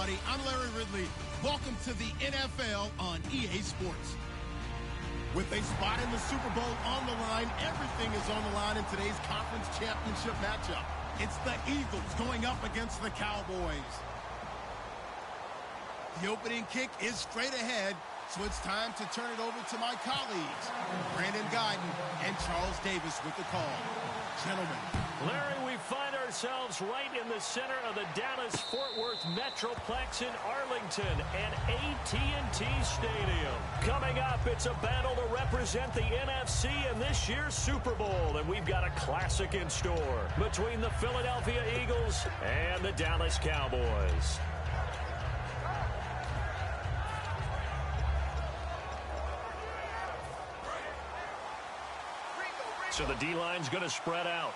everybody. I'm Larry Ridley. Welcome to the NFL on EA Sports. With a spot in the Super Bowl on the line, everything is on the line in today's conference championship matchup. It's the Eagles going up against the Cowboys. The opening kick is straight ahead, so it's time to turn it over to my colleagues, Brandon Guyton and Charles Davis with the call. Gentlemen. Larry, we find ourselves right in the center of the Dallas-Fort Worth Metroplex in Arlington and AT&T Stadium. Coming up, it's a battle to represent the NFC in this year's Super Bowl, and we've got a classic in store between the Philadelphia Eagles and the Dallas Cowboys. So the D-line's going to spread out.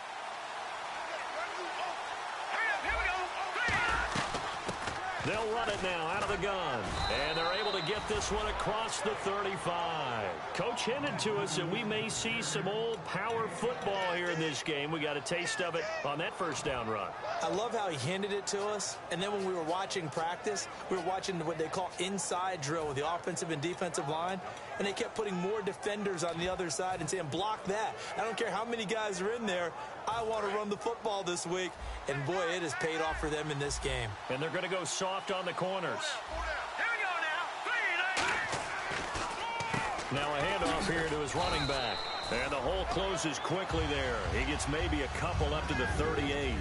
They'll run it now out of the gun. And they're able to get this one across the 35. Coach hinted to us that we may see some old power football here in this game. We got a taste of it on that first down run. I love how he hinted it to us. And then when we were watching practice, we were watching what they call inside drill with the offensive and defensive line. And they kept putting more defenders on the other side and saying, block that. I don't care how many guys are in there. I want to run the football this week. And, boy, it has paid off for them in this game. And they're going to go soft on the corners. Now a handoff here to his running back. And the hole closes quickly there. He gets maybe a couple up to the 38.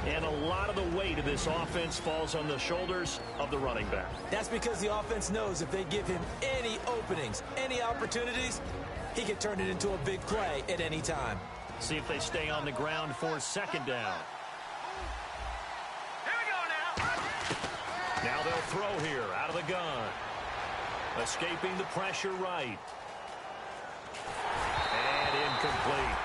And a lot of the weight of this offense falls on the shoulders of the running back. That's because the offense knows if they give him any openings, any opportunities, he can turn it into a big play at any time. See if they stay on the ground for second down. Here we go now. Now they'll throw here out of the gun. Escaping the pressure right. And incomplete.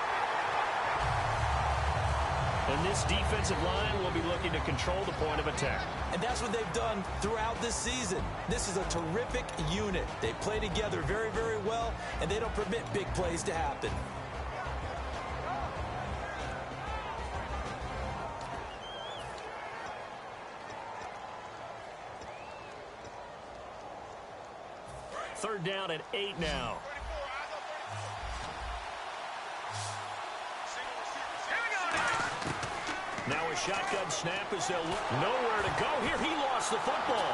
And this defensive line will be looking to control the point of attack. And that's what they've done throughout this season. This is a terrific unit. They play together very, very well, and they don't permit big plays to happen. Third down at 8 now. Now a shotgun snap as they'll look. Nowhere to go here. He lost the football.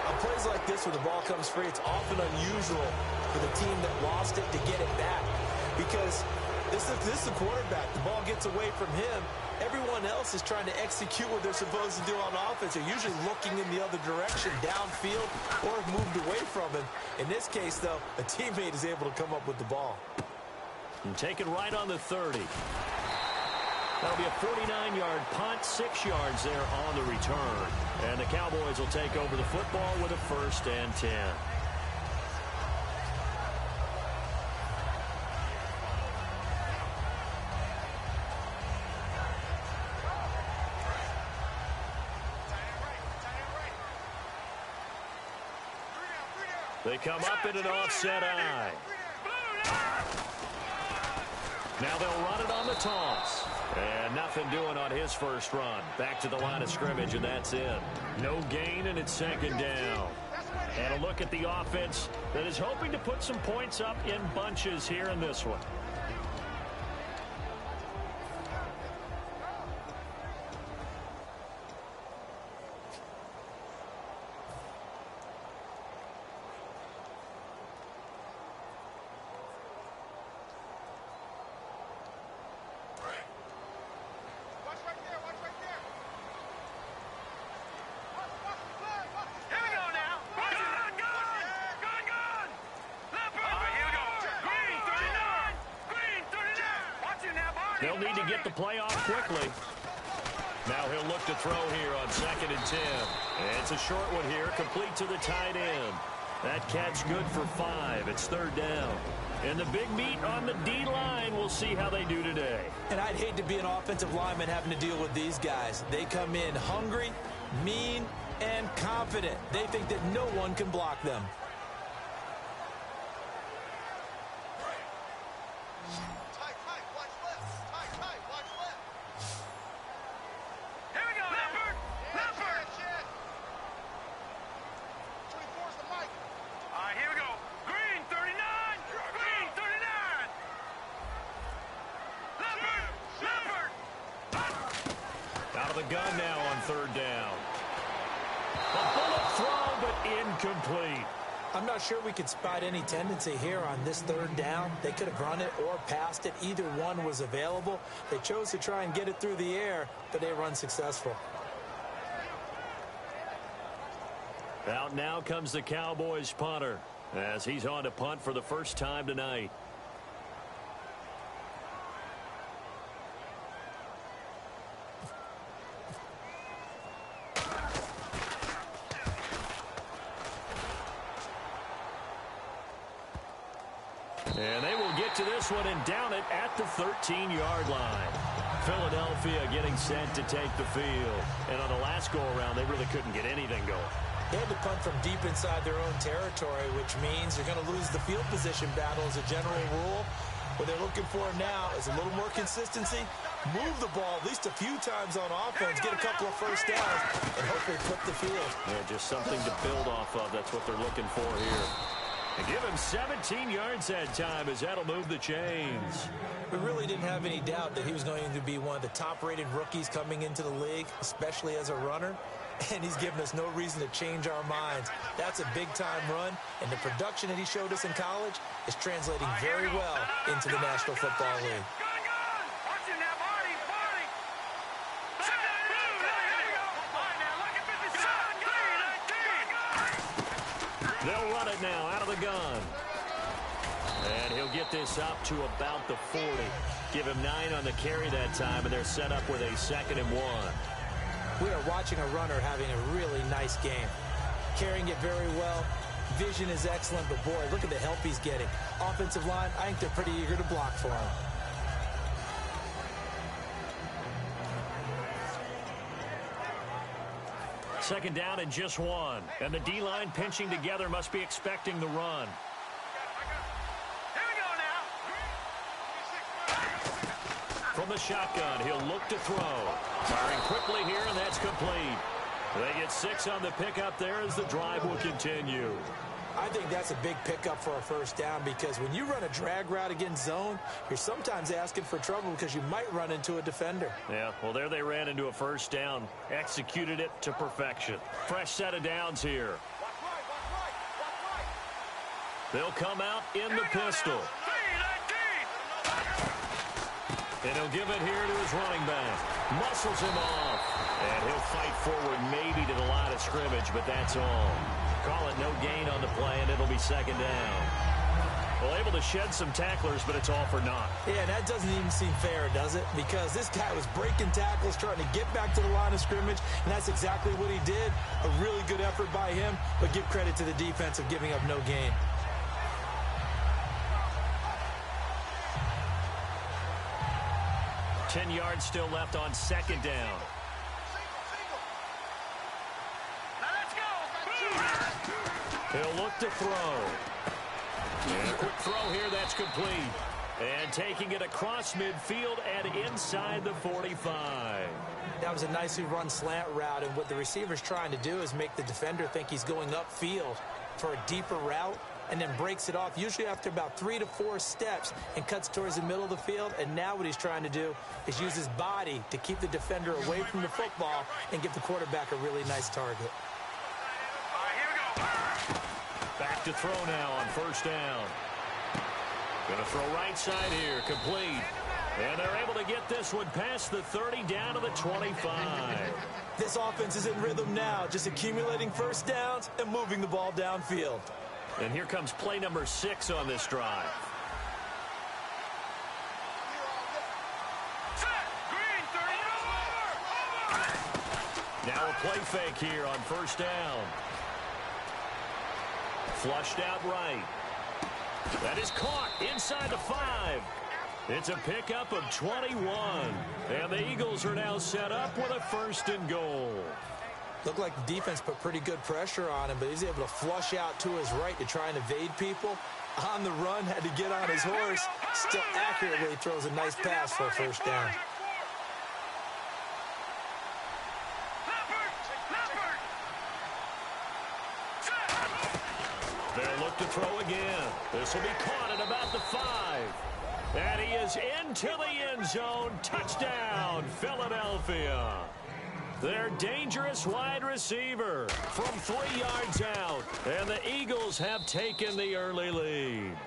On plays like this where the ball comes free, it's often unusual for the team that lost it to get it back. Because this is the quarterback. The ball gets away from him. Everyone else is trying to execute what they're supposed to do on offense. They're usually looking in the other direction, downfield, or have moved away from him. In this case, though, a teammate is able to come up with the ball. And take it right on the 30. That'll be a 49-yard punt, 6 yards there on the return. And the Cowboys will take over the football with a 1st and 10. They come up in an offset eye. Now they'll run it on the toss. And nothing doing on his first run. Back to the line of scrimmage, and that's it. No gain, and it's second down. And a look at the offense that is hoping to put some points up in bunches here in this one. They'll need to get the play off quickly. Now he'll look to throw here on 2nd and 10. And it's a short one here, complete to the tight end. That catch good for 5. It's 3rd down. And the big meat on the D-line, we'll see how they do today. And I'd hate to be an offensive lineman having to deal with these guys. They come in hungry, mean, and confident. They think that no one can block them. Here we go, Leopard! of the gun now on third down. A bullet throw, but incomplete. I'm not sure we could spot any tendency here on this third down. They could have run it or passed it. Either one was available. They chose to try and get it through the air, but they were unsuccessful. Out now comes the Cowboys punter as he's on to punt for the first time tonight. And they will get to this one and down it at the 13-yard line. Philadelphia getting set to take the field. And on the last go-around, they really couldn't get anything going. They had to punt from deep inside their own territory, which means you're going to lose the field position battle as a general rule. What they're looking for now is a little more consistency, move the ball at least a few times on offense, get a couple of first downs, and hopefully flip the field. Yeah, just something to build off of. That's what they're looking for here. And give him 17 yards that time as that'll move the chains. We really didn't have any doubt that he was going to be one of the top-rated rookies coming into the league, especially as a runner. And he's given us no reason to change our minds. That's a big-time run, and the production that he showed us in college is translating very well into the National Football League. They'll run it now out of the gun. And he'll get this up to about the 40. Give him 9 on the carry that time, and they're set up with a 2nd and 1. We are watching a runner having a really nice game. Carrying it very well. Vision is excellent, but boy, look at the help he's getting. Offensive line, I think they're pretty eager to block for him. Second down and just 1. And the D-line pinching together must be expecting the run. From the shotgun, he'll look to throw. Firing quickly here, and that's complete. They get 6 on the pickup there as the drive will continue. I think that's a big pickup for a first down because when you run a drag route against zone, you're sometimes asking for trouble because you might run into a defender. Yeah, well, there they ran into a first down. Executed it to perfection. Fresh set of downs here. They'll come out in the pistol. And he'll give it here to his running back. Muscles him off. And he'll fight forward maybe to the line of scrimmage, but that's all. Call it no gain on the play, and it'll be second down. Well, able to shed some tacklers, but it's all for naught. Yeah, that doesn't even seem fair, does it? Because this guy was breaking tackles, trying to get back to the line of scrimmage, and that's exactly what he did. A really good effort by him, but give credit to the defense of giving up no gain. Ten yards still left on second down. He'll look to throw. And a quick throw here, that's complete. And taking it across midfield and inside the 45. That was a nicely run slant route, and what the receiver's trying to do is make the defender think he's going upfield for a deeper route, and then breaks it off, usually after about 3 to 4 steps, and cuts towards the middle of the field. And now what he's trying to do is use his body to keep the defender away from the football and give the quarterback a really nice target. Back to throw now on first down. Going to throw right side here, complete. And they're able to get this one past the 30 down to the 25. This offense is in rhythm now, just accumulating first downs and moving the ball downfield. And here comes play number 6 on this drive. Now a play fake here on first down. Flushed out right. That is caught inside the 5. It's a pickup of 21. And the Eagles are now set up with a 1st and goal. Looked like the defense put pretty good pressure on him, but he's able to flush out to his right to try and evade people. On the run, had to get on his horse. Still accurately throws a nice pass for a first down. They'll look to throw again. This will be caught at about the 5. And he is into the end zone. Touchdown, Philadelphia. Their dangerous wide receiver from 3 yards out. And the Eagles have taken the early lead.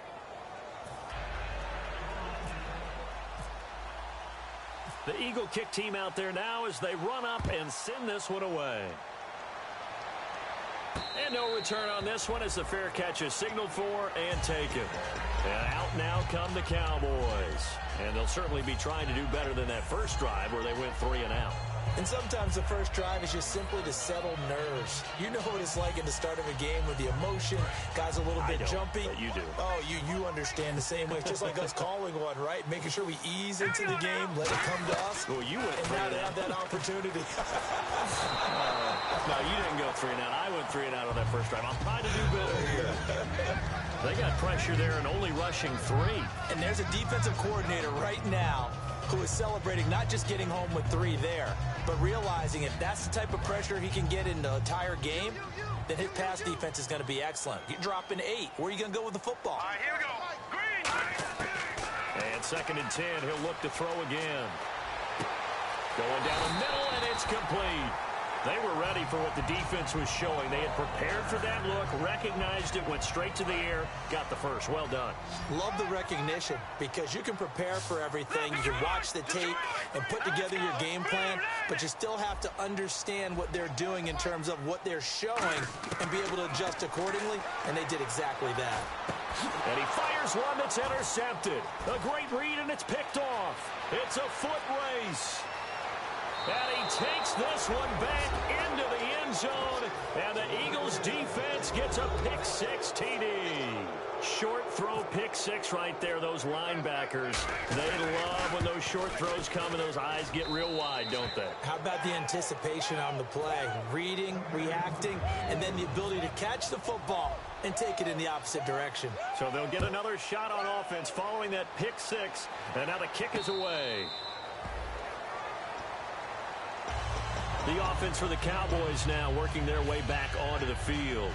The Eagle kick team out there now as they run up and send this one away. And no return on this one as the fair catch is signaled for and taken. And out now come the Cowboys. And they'll certainly be trying to do better than that first drive where they went 3 and out. And sometimes the first drive is just simply to settle nerves. You know what it's like at the start of a game with the emotion. Guys a little bit jumpy. But you do. Oh, you understand the same way. It's just like us calling one, right? Making sure we ease into the game, let it come to us. Well, you went and now they have that opportunity. No, you didn't go 3 and out. I went 3 and out on that first drive. I'm trying to do better here. They got pressure there and only rushing 3. And there's a defensive coordinator right now who is celebrating not just getting home with 3 there, but realizing if that's the type of pressure he can get in the entire game, then his pass defense is going to be excellent. You're dropping 8. Where are you going to go with the football? All right, here we go. Green. And 2nd and 10. He'll look to throw again. Going down the middle, and it's complete. They were ready for what the defense was showing. They had prepared for that look, recognized it, went straight to the air, got the first. Well done. Love the recognition because you can prepare for everything. You can watch the tape and put together your game plan, but you still have to understand what they're doing in terms of what they're showing and be able to adjust accordingly, and they did exactly that. And he fires one that's intercepted. A great read, and it's picked off. It's a foot race. And he takes this one back into the end zone. And the Eagles defense gets a pick-6 TD. Short throw pick-6 right there. Those linebackers, they love when those short throws come and those eyes get real wide, don't they? How about the anticipation on the play? Reading, reacting, and then the ability to catch the football and take it in the opposite direction. So they'll get another shot on offense following that pick-6. And now the kick is away. The offense for the Cowboys now working their way back onto the field.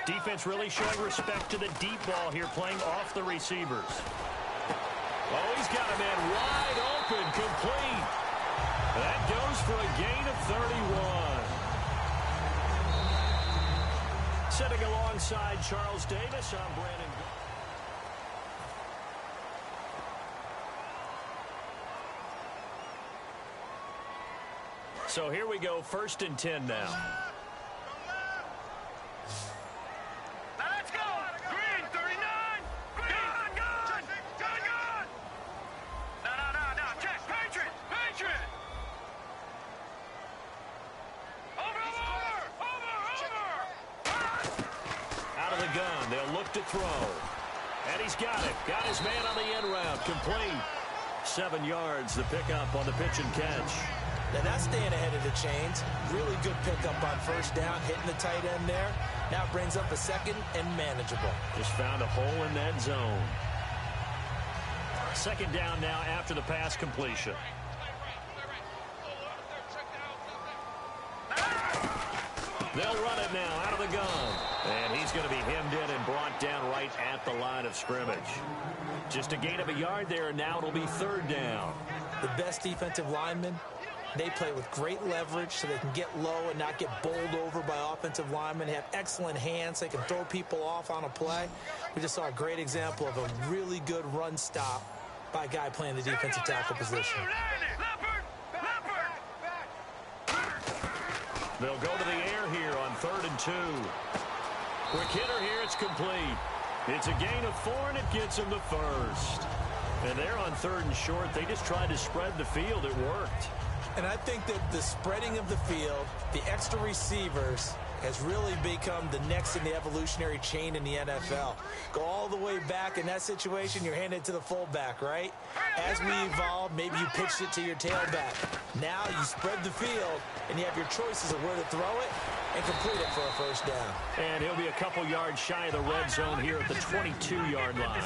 Defense really showing respect to the deep ball here, playing off the receivers. Oh, he's got a man wide open, complete. That goes for a gain of 31. Sitting alongside Charles Davis, I'm Brandon. So here we go, 1st and 10 now. To throw. And he's got it. Got his man on the end route. Complete. 7 yards, the pickup on the pitch and catch. Now that's staying ahead of the chains. Really good pickup on 1st down, hitting the tight end there. Now it brings up a 2nd and manageable. Just found a hole in that zone. 2nd down now after the pass completion. They'll run it now out of the gun. And he's going to be hemmed in and brought down right at the line of scrimmage. Just a gain of a yard there, and now it'll be 3rd down. The best defensive linemen, they play with great leverage so they can get low and not get bowled over by offensive linemen. They have excellent hands. They can throw people off on a play. We just saw a great example of a really good run stop by a guy playing the defensive tackle position. They'll go to the air here on 3rd and 2. Quick hitter here, it's complete. It's a gain of 4, and it gets him the 1st. And they're on 3rd and short. They just tried to spread the field. It worked. And I think that the spreading of the field, the extra receivers, has really become the next in the evolutionary chain in the NFL. Go all the way back in that situation, you're handed to the fullback, right? As we evolve, maybe you pitched it to your tailback. Now you spread the field, and you have your choices of where to throw it, and complete it for a first down. And he'll be a couple yards shy of the red zone here at the 22-yard line.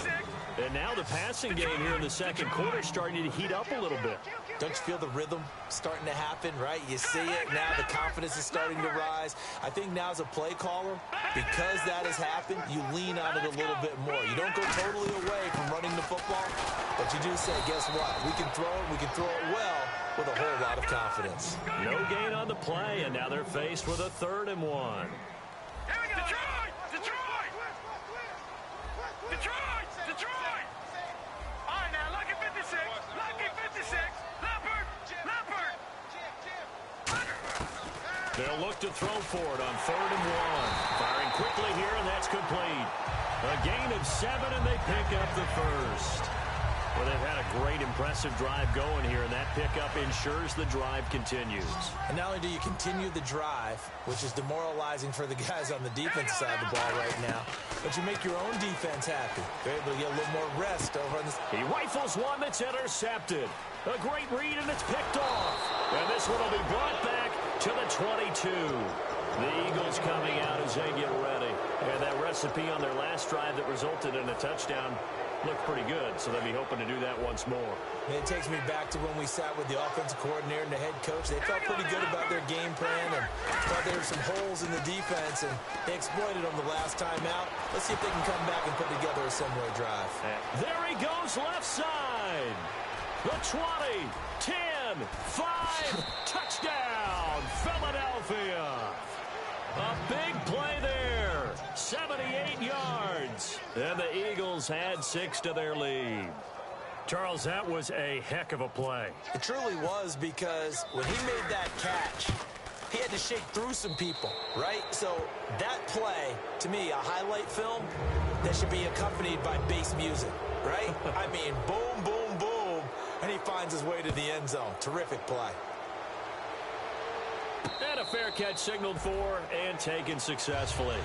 And now the passing game here in the second quarter is starting to heat up a little bit. Don't you feel the rhythm starting to happen, right? You see it now. The confidence is starting to rise. I think now as a play caller, because that has happened, you lean on it a little bit more. You don't go totally away from running the football, but you do say, guess what? We can throw it. We can throw it well with a whole lot of confidence. No gain on the play, and now they're faced with a 3rd and 1. Here we go. Detroit! Detroit! All right, now, lucky 56. Lucky 56. Leopard! They'll look to throw for it on 3rd and 1. Firing quickly here, and that's complete. A gain of 7, and they pick up the first. Well, they've had a great, impressive drive going here, and that pickup ensures the drive continues. And not only do you continue the drive, which is demoralizing for the guys on the defensive side of the ball right now, but you make your own defense happy. They're able to get a little more rest over on this. He rifles one that's intercepted. A great read, and it's picked off. And this one will be brought back to the 22. The Eagles coming out as they get ready. And that recipe on their last drive that resulted in a touchdown looked pretty good, so they'll be hoping to do that once more. And it takes me back to when we sat with the offensive coordinator and the head coach. They felt pretty good about their game plan and thought there were some holes in the defense, and they exploited them the last time out. Let's see if they can come back and put together a similar drive. There he goes, left side. The 20, 10, 5, touchdown, Philadelphia. A big play there, 78 yards. And the Eagles had 6 to their lead. Charles, that was a heck of a play. It truly was, because when he made that catch, he had to shake through some people, right? So that play, to me, a highlight film that should be accompanied by bass music, right? I mean, boom, boom, boom, and he finds his way to the end zone. Terrific play. And a fair catch signaled for and taken successfully.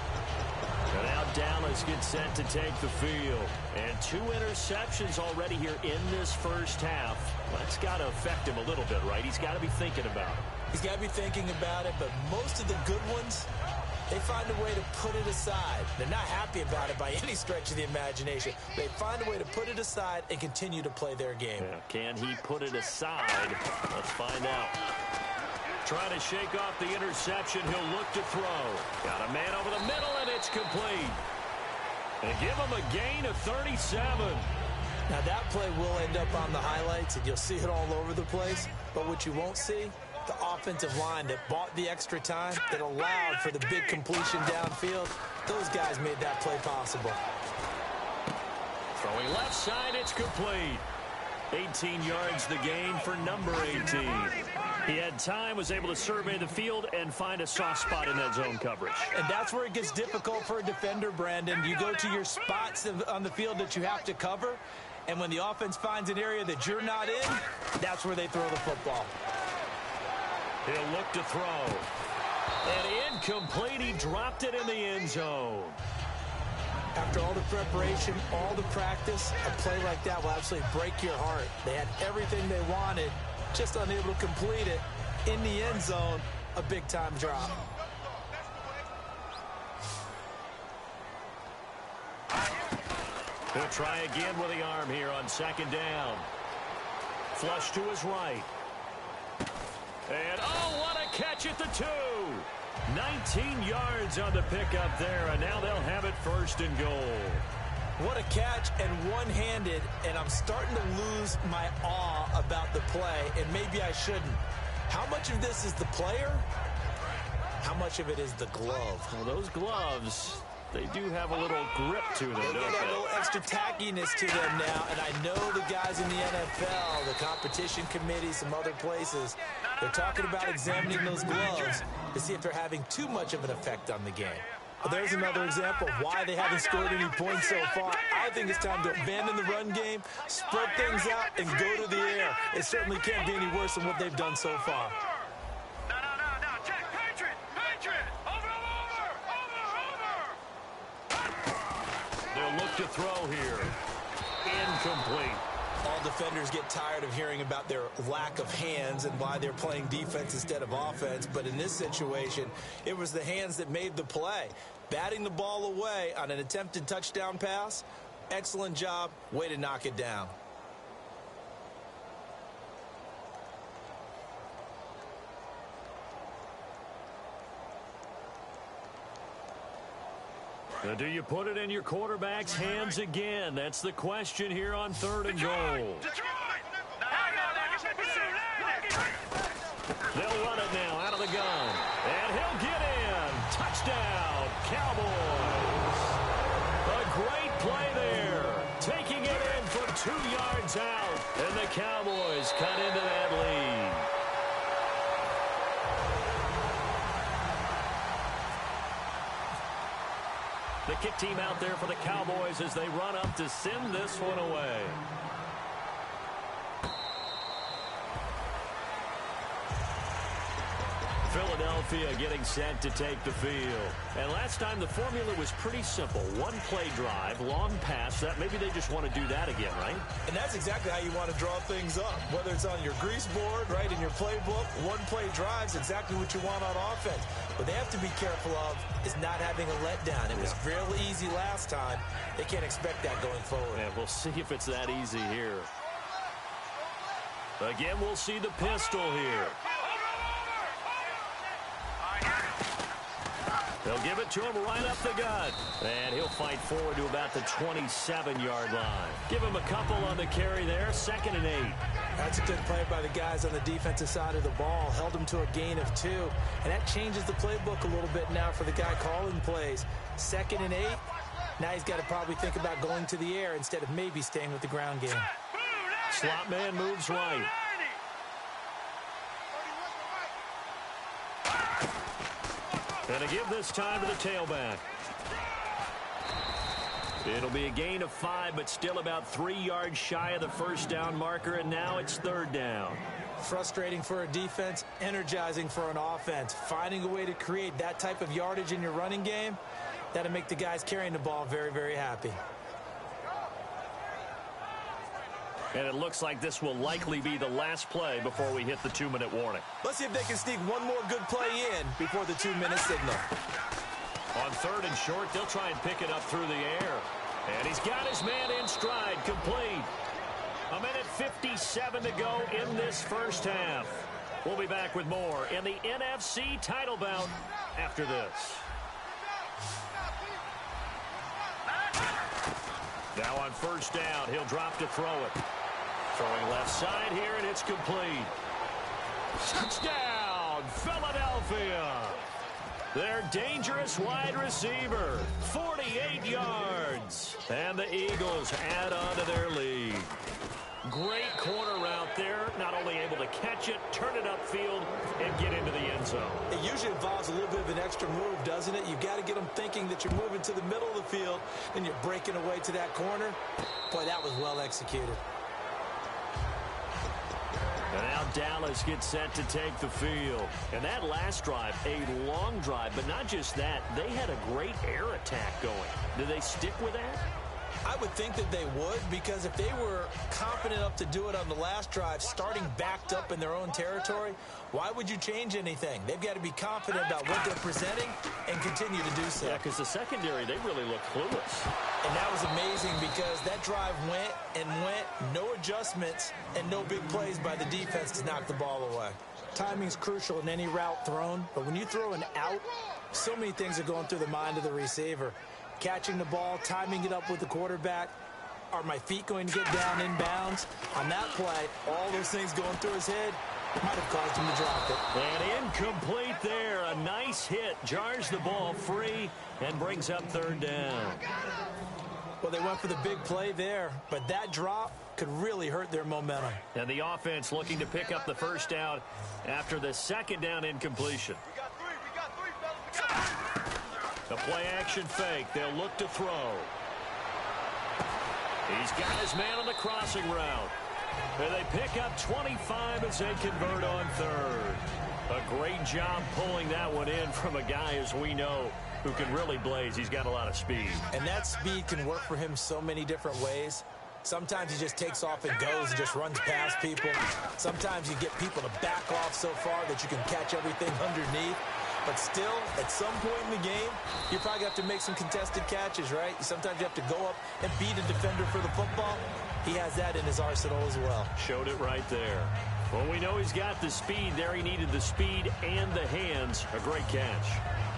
And now Dallas gets set to take the field. And 2 interceptions already here in this first half. That's got to affect him a little bit, right? He's got to be thinking about it. He's got to be thinking about it, but most of the good ones, they find a way to put it aside. They're not happy about it by any stretch of the imagination. They find a way to put it aside and continue to play their game. Yeah, can he put it aside? Let's find out. Trying to shake off the interception. He'll look to throw. Got a man over the middle, and it's complete. And give him a gain of 37. Now, that play will end up on the highlights, and you'll see it all over the place. But what you won't see, the offensive line that bought the extra time, that allowed for the big completion downfield, those guys made that play possible. Throwing left side, it's complete. 18 yards the gain for number 18. He had time, was able to survey the field and find a soft spot in that zone coverage. And that's where it gets difficult for a defender, Brandon. You go to your spots on the field that you have to cover, and when the offense finds an area that you're not in, that's where they throw the football. He'll look to throw. And incomplete, he dropped it in the end zone. After all the preparation, all the practice, a play like that will absolutely break your heart. They had everything they wanted, just unable to complete it. In the end zone, a big-time drop. He'll try again with the arm here on 2nd down. Flush to his right. And, oh, what a catch at the 2. 19 yards on the pickup there, and now they'll have it 1st and goal. What a catch, and one-handed, and I'm starting to lose my awe about the play, and maybe I shouldn't. How much of this is the player? How much of it is the glove? Well, those gloves, they do have a little grip to them, don't They got a little extra tackiness to them now, and I know the guys in the NFL, the competition committee, some other places, they're talking about examining those gloves to see if they're having too much of an effect on the game. Well, there's another example of why they haven't scored any points so far. I think it's time to abandon the run game, spread things out, and go to the air. It certainly can't be any worse than what they've done so far. No, check, Patriot, over. They'll look to throw here. Incomplete. All defenders get tired of hearing about their lack of hands and why they're playing defense instead of offense. But in this situation, it was the hands that made the play. Batting the ball away on an attempted touchdown pass, excellent job. Way to knock it down. Do you put it in your quarterback's hands again? That's the question here on 3rd and goal. They'll run it now out of the gun. And he'll get in. Touchdown, Cowboys. A great play there. Taking it in from 2 yards out. And the Cowboys cut into that lead. The kick team out there for the Cowboys as they run up to send this one away. Philadelphia getting set to take the field. And last time the formula was pretty simple. 1 play drive, long pass. That maybe they just want to do that again, right? And that's exactly how you want to draw things up. Whether it's on your grease board, right, in your playbook, 1 play drive is exactly what you want on offense. What they have to be careful of is not having a letdown. It was real easy last time. They can't expect that going forward. And we'll see if it's that easy here. Again, we'll see the pistol here. They'll give it to him right up the gut. And he'll fight forward to about the 27-yard line. Give him a couple on the carry there. 2nd and 8. That's a good play by the guys on the defensive side of the ball. Held him to a gain of 2. And that changes the playbook a little bit now for the guy calling plays. 2nd and 8. Now he's got to probably think about going to the air instead of maybe staying with the ground game. Slot man moves right. And to give this time to the tailback. It'll be a gain of 5, but still about 3 yards shy of the first down marker, and now it's 3rd down. Frustrating for a defense, energizing for an offense. Finding a way to create that type of yardage in your running game, that'll make the guys carrying the ball very, very happy. And it looks like this will likely be the last play before we hit the 2-minute warning. Let's see if they can sneak one more good play in before the 2-minute signal. On 3rd and short, they'll try and pick it up through the air. And he's got his man in stride, complete. 1:57 to go in this first half. We'll be back with more in the NFC title bout after this. Now on 1st down, he'll drop to throw it. Throwing left side here, and it's complete. Touchdown, Philadelphia. Their dangerous wide receiver, 48 yards. And the Eagles add on to their lead. Great corner route there. Not only able to catch it, turn it upfield, and get into the end zone. It usually involves a little bit of an extra move, doesn't it? You've got to get them thinking that you're moving to the middle of the field, and you're breaking away to that corner. Boy, that was well executed. And now Dallas gets set to take the field. And that last drive, a long drive, but not just that. They had a great air attack going. Do they stick with that? I would think that they would, because if they were confident enough to do it on the last drive, starting backed up in their own territory, why would you change anything? They've got to be confident about what they're presenting and continue to do so. Yeah, because the secondary, they really look clueless. And that was amazing because that drive went and went, no adjustments, and no big plays by the defense to knock the ball away. Timing's crucial in any route thrown, but when you throw an out, so many things are going through the mind of the receiver. Catching the ball, timing it up with the quarterback. Are my feet going to get down in bounds? On that play, all those things going through his head might have caused him to drop it. And incomplete there. A nice hit. Jars the ball free and brings up 3rd down. Well, they went for the big play there, but that drop could really hurt their momentum. And the offense looking to pick up the 1st down after the 2nd down incompletion. The play-action fake. They'll look to throw. He's got his man on the crossing route. And they pick up 25 as they convert on 3rd. A great job pulling that one in from a guy, as we know, who can really blaze. He's got a lot of speed. And that speed can work for him so many different ways. Sometimes he just takes off and goes and just runs past people. Sometimes you get people to back off so far that you can catch everything underneath. But still, at some point in the game, you probably have to make some contested catches, right? Sometimes you have to go up and beat a defender for the football. He has that in his arsenal as well. Showed it right there. Well, we know he's got the speed there. He needed the speed and the hands. A great catch.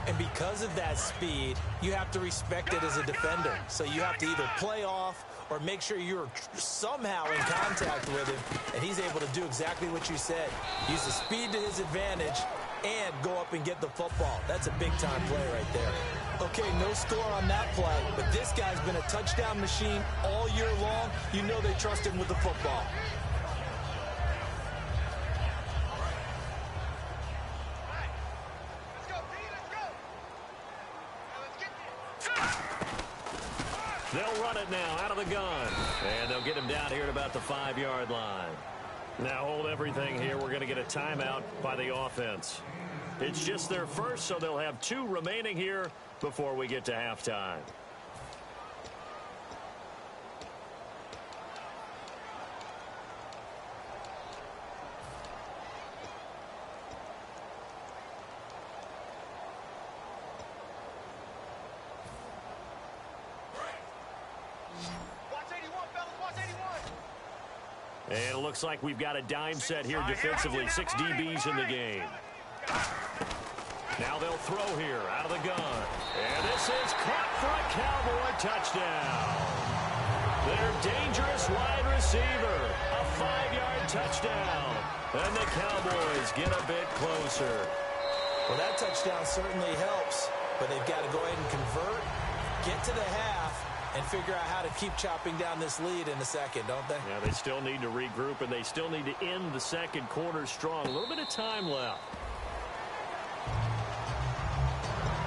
And because of that speed, you have to respect it as a defender. So you have to either play off or make sure you're somehow in contact with him. And he's able to do exactly what you said. Use the speed to his advantage and go up and get the football. That's a big-time play right there. Okay, no score on that play, but this guy's been a touchdown machine all year long. You know they trust him with the football. They'll run it now out of the gun. And they'll get him down here at about the 5-yard line. Now hold everything here. We're going to get a timeout by the offense. It's just their first, so they'll have 2 remaining here before we get to halftime. And it looks like we've got a dime set here defensively. 6 DBs in the game. Now they'll throw here out of the gun. And this is caught for a Cowboy touchdown. Their dangerous wide receiver. A 5-yard touchdown. And the Cowboys get a bit closer. Well, that touchdown certainly helps. But they've got to go ahead and convert, get to the half, and figure out how to keep chopping down this lead in the second, don't they? Yeah, they still need to regroup, and they still need to end the second quarter strong. A little bit of time left.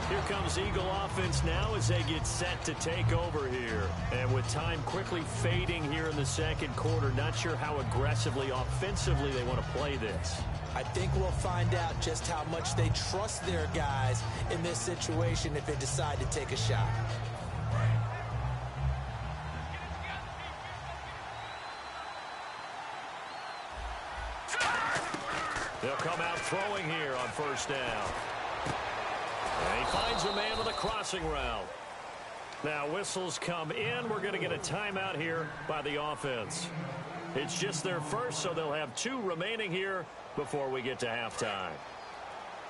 Here comes Eagle offense now as they get set to take over here. And with time quickly fading here in the second quarter, not sure how aggressively, offensively they want to play this. I think we'll find out just how much they trust their guys in this situation if they decide to take a shot. They'll come out throwing here on first down. And he finds a man with a crossing route. Now whistles come in. We're going to get a timeout here by the offense. It's just their first, so they'll have 2 remaining here before we get to halftime.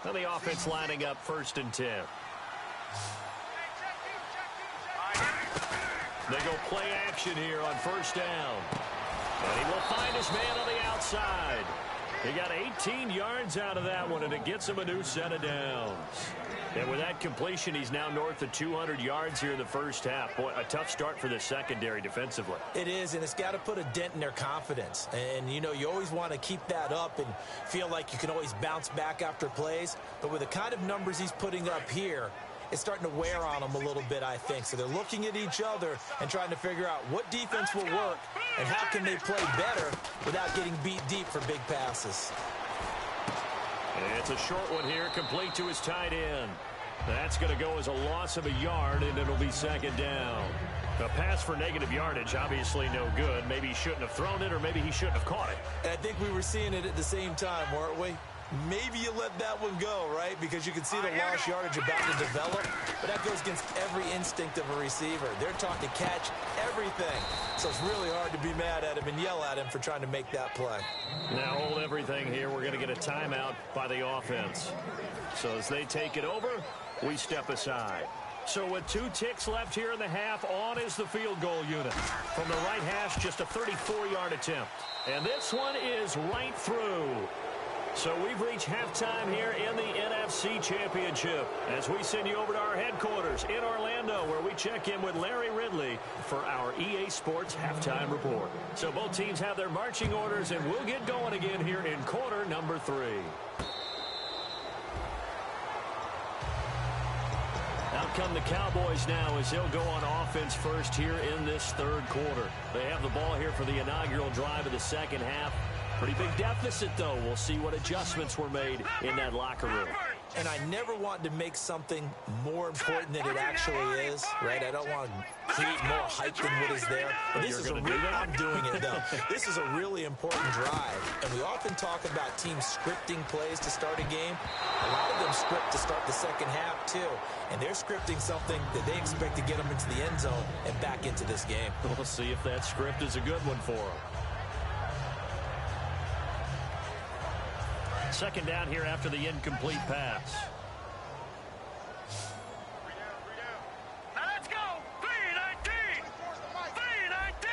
Now the offense lining up 1st and 10. They go play action here on first down. And he will find his man on the outside. He got 18 yards out of that one, and it gets him a new set of downs. And with that completion, he's now north of 200 yards here in the first half. Boy, a tough start for the secondary defensively. It is, and it's got to put a dent in their confidence. And, you know, you always want to keep that up and feel like you can always bounce back after plays. But with the kind of numbers he's putting up here, it's starting to wear on them a little bit, I think. So they're looking at each other and trying to figure out what defense will work and how can they play better without getting beat deep for big passes. And it's a short one here, complete to his tight end. That's going to go as a loss of a yard, and it'll be second down. A pass for negative yardage, obviously no good. Maybe he shouldn't have thrown it, or maybe he shouldn't have caught it. And I think we were seeing it at the same time, weren't we? Maybe you let that one go, right? Because you can see the lost yardage about to develop. But that goes against every instinct of a receiver. They're taught to catch everything. So it's really hard to be mad at him and yell at him for trying to make that play. Now hold everything here. We're going to get a timeout by the offense. So as they take it over, we step aside. So with 2 ticks left here in the half, on is the field goal unit. From the right hash, just a 34-yard attempt. And this one is right through. So we've reached halftime here in the NFC Championship as we send you over to our headquarters in Orlando, where we check in with Larry Ridley for our EA Sports Halftime Report. So both teams have their marching orders, and we'll get going again here in quarter number 3. Out come the Cowboys now as they'll go on offense first here in this third quarter. They have the ball here for the inaugural drive of the second half. Pretty big deficit, though. We'll see what adjustments were made in that locker room. And I never want to make something more important than it actually is, right? I don't want to create more hype than what is there. But this is I'm doing it, though. This is a really important drive. And we often talk about teams scripting plays to start a game. A lot of them script to start the second half, too. And they're scripting something that they expect to get them into the end zone and back into this game. We'll see if that script is a good one for them. Second down here after the incomplete pass. Now let's go. 3-19. 3-19.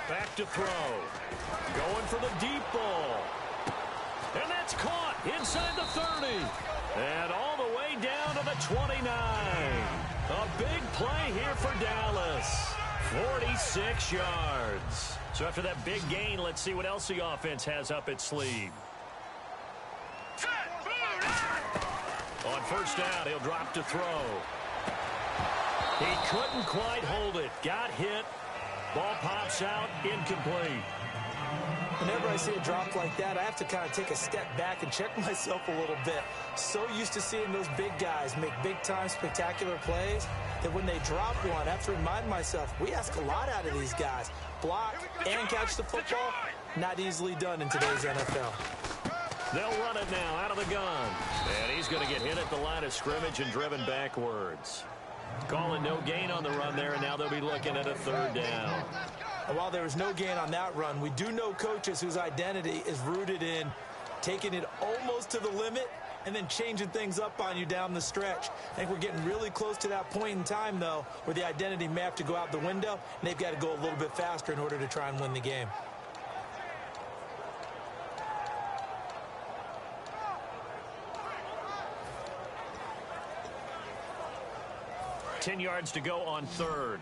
Back to throw. Going for the deep ball. And that's caught inside the 30. And all the way down to the 29. A big play here for Dallas. 46 yards. So after that big gain, let's see what else the offense has up its sleeve. On first down, he'll drop to throw. He couldn't quite hold it. Got hit. Ball pops out, incomplete. Whenever I see a drop like that, I have to kind of take a step back and check myself a little bit. So used to seeing those big guys make big-time spectacular plays that when they drop one, I have to remind myself, we ask a lot out of these guys. Block and catch the football, not easily done in today's NFL. They'll run it now out of the gun. And he's going to get hit at the line of scrimmage and driven backwards. Calling no gain on the run there, and now they'll be looking at a third down. And while there was no gain on that run, we do know coaches whose identity is rooted in taking it almost to the limit and then changing things up on you down the stretch. I think we're getting really close to that point in time, though, where the identity may have to go out the window, and they've got to go a little bit faster in order to try and win the game. Ten yards to go on third.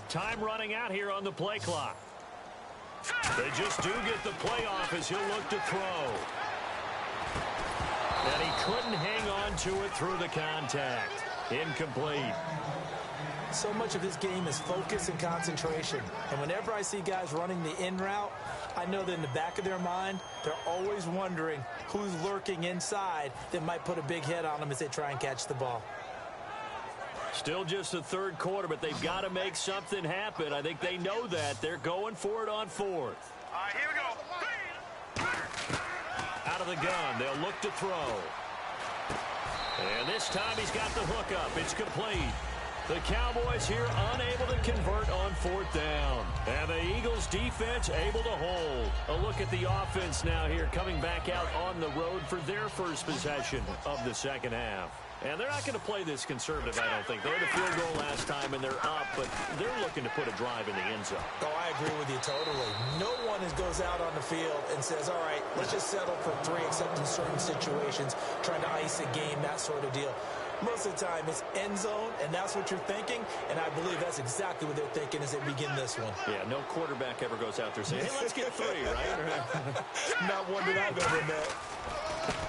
Time running out here on the play clock. They just do get the play off as he'll look to throw. And he couldn't hang on to it through the contact. Incomplete. So much of this game is focus and concentration. And whenever I see guys running the in route, I know that in the back of their mind, they're always wondering who's lurking inside that might put a big hit on them as they try and catch the ball. Still just the third quarter, but they've got to make something happen. I think they know that. They're going for it on fourth. All right, here we go. Out of the gun, they'll look to throw. And this time he's got the hookup. It's complete. The Cowboys here unable to convert on fourth down. And the Eagles defense able to hold. A look at the offense now here coming back out on the road for their first possession of the second half. And they're not going to play this conservative, I don't think. They had a field goal last time, and they're up, but they're looking to put a drive in the end zone. Oh, I agree with you totally. No one goes out on the field and says, all right, let's just settle for three, except in certain situations, trying to ice a game, that sort of deal. Most of the time, it's end zone, and that's what you're thinking, and I believe that's exactly what they're thinking as they begin this one. Yeah, no quarterback ever goes out there saying, hey, let's get three, right? Not one that I've ever met.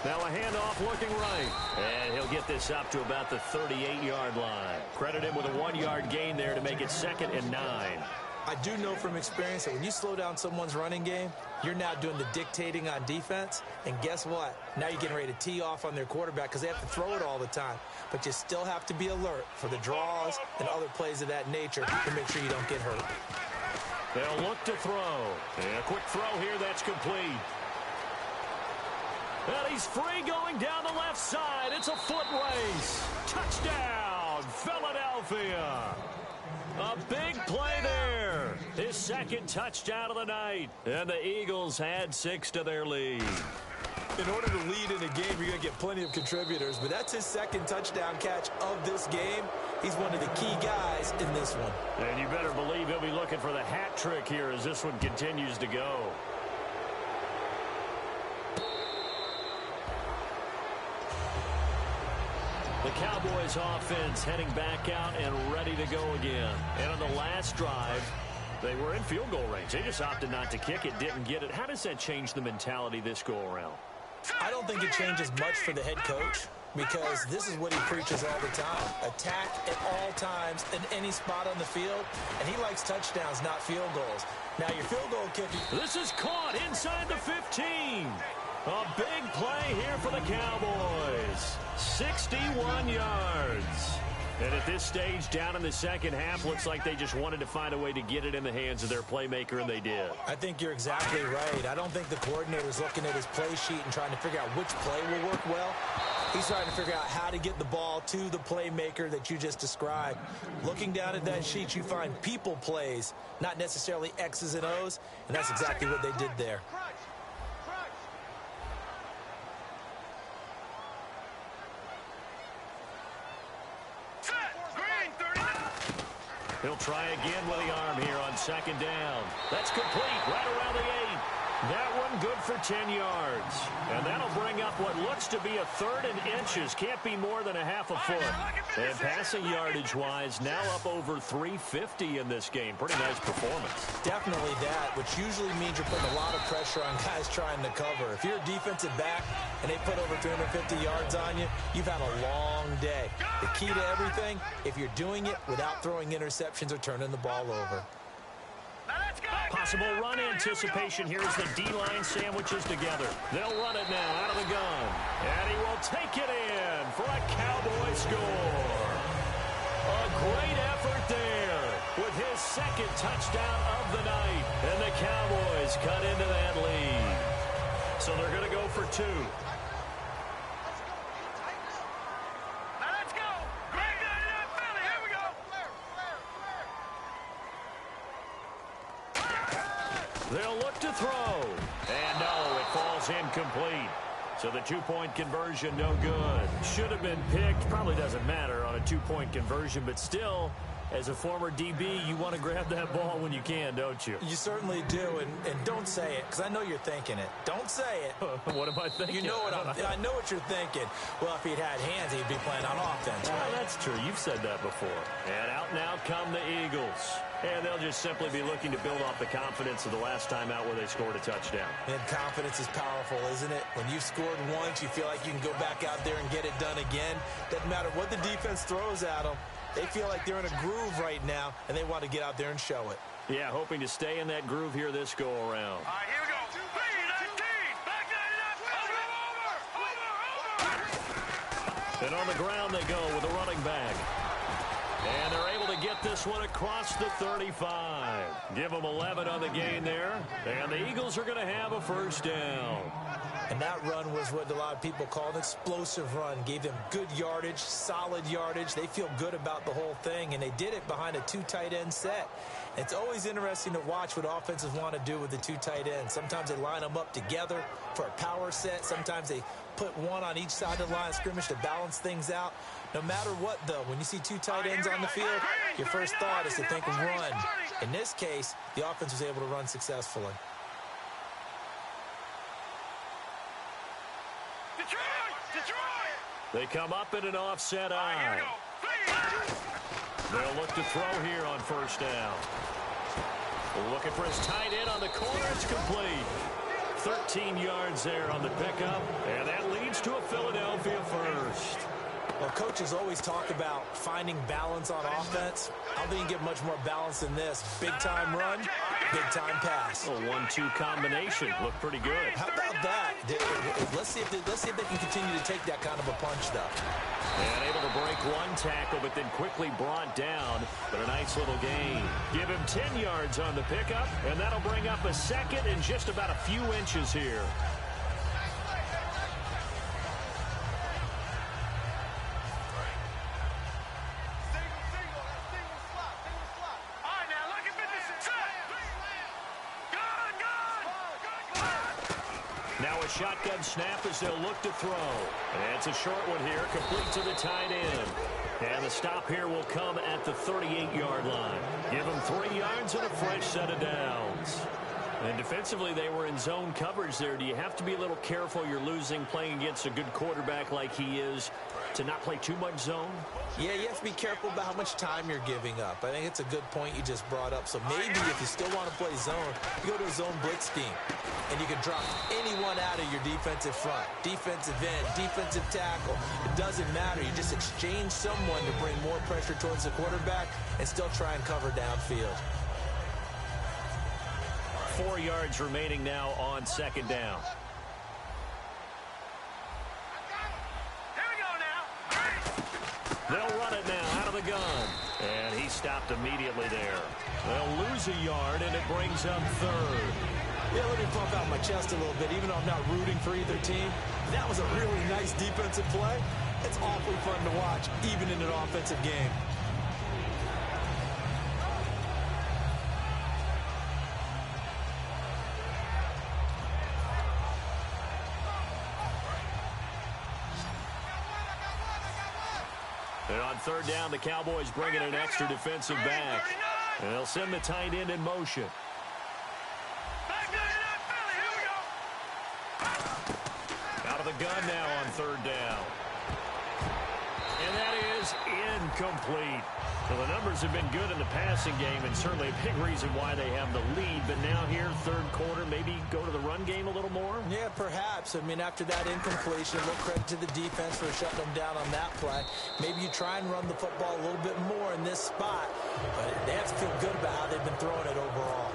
Now a handoff looking right. And he'll get this up to about the 38-yard line. Credit him with a 1-yard gain there to make it 2nd and 9. I do know from experience that when you slow down someone's running game, you're now doing the dictating on defense. And guess what? Now you're getting ready to tee off on their quarterback because they have to throw it all the time. But you still have to be alert for the draws and other plays of that nature to make sure you don't get hurt. They'll look to throw. And a quick throw here that's complete. And he's free going down the left side. It's a foot race. Touchdown, Philadelphia. A big play there. His second touchdown of the night. And the Eagles add 6 to their lead. In order to lead in a game, you're going to get plenty of contributors. But that's his second touchdown catch of this game. He's one of the key guys in this one. And you better believe he'll be looking for the hat trick here as this one continues to go. The Cowboys offense heading back out and ready to go again. And on the last drive, they were in field goal range. They just opted not to kick it, didn't get it. How does that change the mentality this go around? I don't think it changes much for the head coach because this is what he preaches all the time. Attack at all times in any spot on the field, and he likes touchdowns, not field goals. Now, your field goal kicking. This is caught inside the 15. A big play here for the Cowboys. 61 yards. And at this stage, down in the second half, looks like they just wanted to find a way to get it in the hands of their playmaker, and they did. I think you're exactly right. I don't think the coordinator's looking at his play sheet and trying to figure out which play will work well. He's trying to figure out how to get the ball to the playmaker that you just described. Looking down at that sheet, you find people plays, not necessarily X's and O's, and that's exactly what they did there. He'll try again with the arm here on second down. That's complete right around the 8. That one good for 10 yards. And that'll bring up what looks to be a 3rd and inches. Can't be more than a half a foot. And passing yardage-wise, now up over 350 in this game. Pretty nice performance. Definitely that, which usually means you're putting a lot of pressure on guys trying to cover. If you're a defensive back and they put over 350 yards on you, you've had a long day. The key to everything, if you're doing it without throwing interceptions or turning the ball over. Possible run anticipation here as the D-line sandwiches together. They'll run it now out of the gun. And he will take it in for a Cowboy score. A great effort there with his 2nd touchdown of the night. And the Cowboys cut into that lead. So they're going to go for 2. They'll look to throw. And no, it falls incomplete. So the 2-point conversion, no good. Should have been picked. Probably doesn't matter on a 2-point conversion, but still, as a former DB, you want to grab that ball when you can, don't you? You certainly do, and don't say it, because I know you're thinking it. Don't say it. What am I thinking? You know what I know what you're thinking. Well, if he'd had hands, he'd be playing on offense, right? That's true. You've said that before. And out now come the Eagles. And they'll just simply be looking to build off the confidence of the last time out where they scored a touchdown. And confidence is powerful, isn't it? When you've scored once, you feel like you can go back out there and get it done again. Doesn't matter what the defense throws at them. They feel like they're in a groove right now, and they want to get out there and show it. Yeah, hoping to stay in that groove here this go-around. All right, here we go. 3-19. Back 99. Over. And on the ground they go with a running back. And they're able to get this one across the 35. Give them 11 on the gain there. And the Eagles are going to have a 1st down. And that run was what a lot of people call an explosive run. Gave them good yardage, solid yardage. They feel good about the whole thing, and they did it behind a 2 tight end set. It's always interesting to watch what offenses want to do with the 2 tight ends. Sometimes they line them up together for a power set. Sometimes they put one on each side of the line of scrimmage to balance things out. No matter what, though, when you see 2 tight ends on the field, your first thought is to think run. In this case, the offense was able to run successfully. They come up in an offset eye. They'll look to throw here on 1st down. Looking for his tight end on the corner. It's complete. 13 yards there on the pickup. And that leads to a Philadelphia 1st. Well, coaches always talk about finding balance on offense. I don't think you get much more balance than this. Big-time run, big-time pass. A 1-2 combination. Looked pretty good. How about that? Let's see if they can continue to take that kind of a punch, though. And able to break one tackle, but then quickly brought down. But a nice little gain. Give him 10 yards on the pickup, and that'll bring up a 2nd and just about a few inches here. Shotgun snap as they'll look to throw. And it's a short one here, complete to the tight end. And the stop here will come at the 38-yard line. Give them 3 yards and a fresh set of downs. And defensively, they were in zone coverage there. Do you have to be a little careful? You're losing, playing against a good quarterback like he is. to not play too much zone? Yeah, you have to be careful about how much time you're giving up. I think it's a good point you just brought up. So maybe if you still want to play zone, you go to a zone blitz scheme. And you can drop anyone out of your defensive front. Defensive end, defensive tackle. It doesn't matter. You just exchange someone to bring more pressure towards the quarterback and still try and cover downfield. 4 yards remaining now on second down. They'll run it now out of the gun. And he stopped immediately there. They'll lose a yard, and it brings up third. Yeah, let me pump out my chest a little bit, even though I'm not rooting for either team. That was a really nice defensive play. It's awfully fun to watch, even in an offensive game. And on third down, the Cowboys bring in an extra defensive back. And they'll send the tight end in motion. Out of the gun now on third down. And that is incomplete. Well, the numbers have been good in the passing game, and certainly a big reason why they have the lead. But now here, third quarter, maybe go to the run game a little more? Yeah, perhaps. I mean, after that incompletion, a little credit to the defense for shutting them down on that play. Maybe you try and run the football a little bit more in this spot. But they have to feel good about how they've been throwing it overall.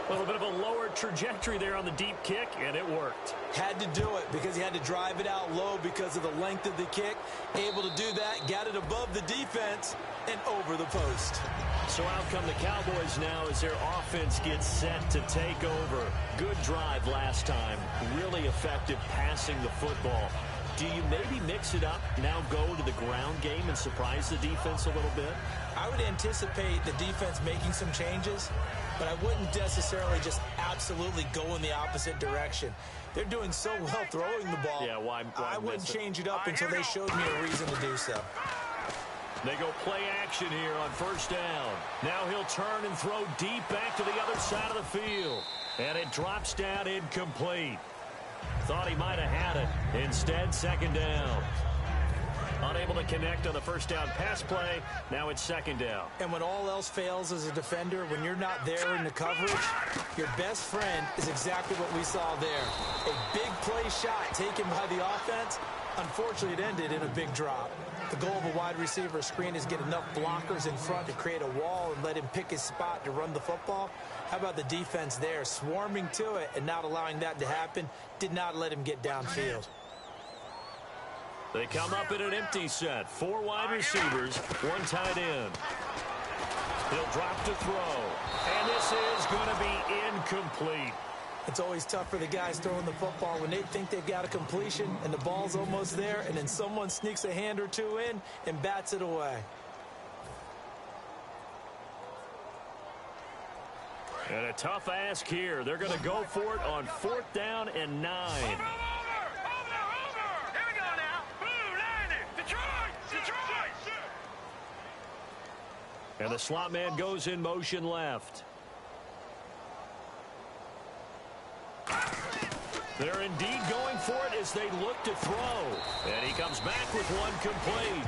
A little bit of a lower trajectory there on the deep kick, and it worked. Had to do it because he had to drive it out low because of the length of the kick. Able to do that, got it above the defense and over the post. So out come the Cowboys now as their offense gets set to take over. Good drive last time. Really effective passing the football. Do you maybe mix it up, now go to the ground game and surprise the defense a little bit? I would anticipate the defense making some changes, but I wouldn't necessarily just absolutely go in the opposite direction. They're doing so well throwing the ball. Yeah, why I wouldn't change it up until they showed me a reason to do so. They go play action here on first down. Now he'll turn and throw deep back to the other side of the field. And it drops down incomplete. Thought he might have had it. Instead, second down. Unable to connect on the first down pass play. Now it's second down. And when all else fails as a defender, when you're not there in the coverage, your best friend is exactly what we saw there. A big play shot taken by the offense. Unfortunately, it ended in a big drop. The goal of a wide receiver screen is get enough blockers in front to create a wall and let him pick his spot to run the football. How about the defense there, swarming to it and not allowing that to happen? Did not let him get downfield. They come up in an empty set. 4 wide receivers, 1 tight end. He'll drop to throw. And this is going to be incomplete. It's always tough for the guys throwing the football when they think they've got a completion and the ball's almost there, and then someone sneaks a hand or two in and bats it away. And a tough ask here. They're going to go for it on 4th down and 9. And the slot man goes in motion left. They're indeed going for it as they look to throw. And he comes back with one complete.